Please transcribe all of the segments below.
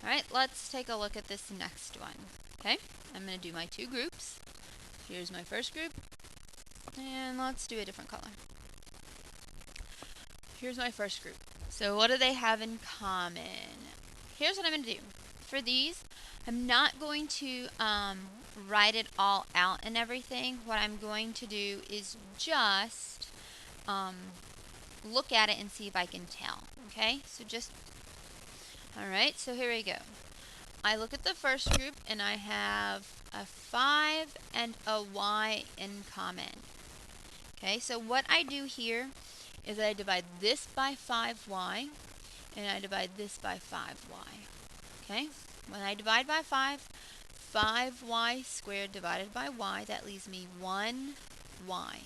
Alright, let's take a look at this next one. Okay, I'm going to do my two groups. Here's my first group, and let's do a different color. Here's my first group. So what do they have in common? Here's what I'm going to do. For these, I'm not going to write it all out and everything. What I'm going to do is just look at it and see if I can tell. Okay, so alright, so here we go. I look at the first group and I have a 5 and a y in common. Okay, so what I do here is I divide this by 5y and I divide this by 5y. Okay, when I divide by 5y squared divided by y, that leaves me 1y.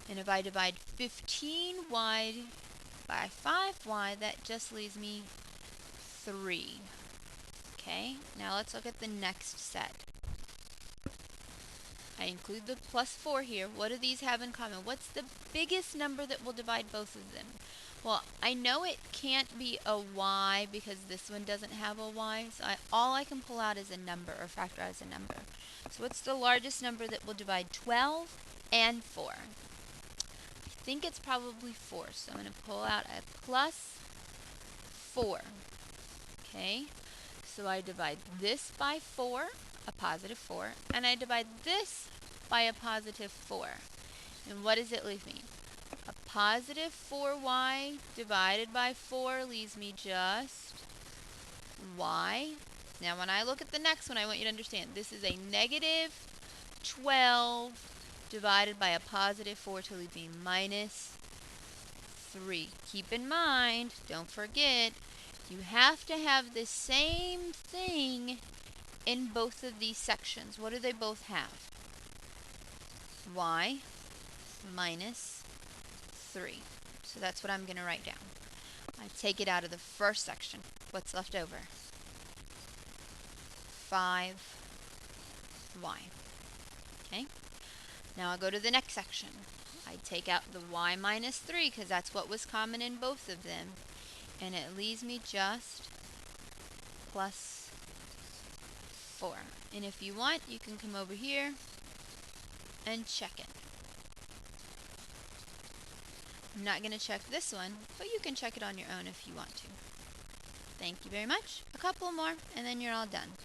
And if I divide 15y by 5y, that just leaves me 3. Okay, now let's look at the next set. I include the plus 4 here. What do these have in common? What's the biggest number that will divide both of them? Well, I know it can't be a y because this one doesn't have a y. So all I can pull out is a number or factor out as a number. So what's the largest number that will divide 12 and 4? I think it's probably 4. So I'm going to pull out a plus 4. Okay, so I divide this by 4, a positive 4, and I divide this by a positive 4. And what does it leave me? A positive 4y divided by 4 leaves me just y. Now when I look at the next one, I want you to understand this is a negative 12 divided by a positive 4 to leave me minus 3. Keep in mind, don't forget, you have to have the same thing in both of these sections. What do they both have? Y minus 3. So that's what I'm going to write down. I take it out of the first section. What's left over? 5y. Okay. Now I'll go to the next section. I take out the y minus 3 because that's what was common in both of them. And it leaves me just plus 4. And if you want, you can come over here and check it. I'm not going to check this one, but you can check it on your own if you want to. Thank you very much. A couple more, and then you're all done.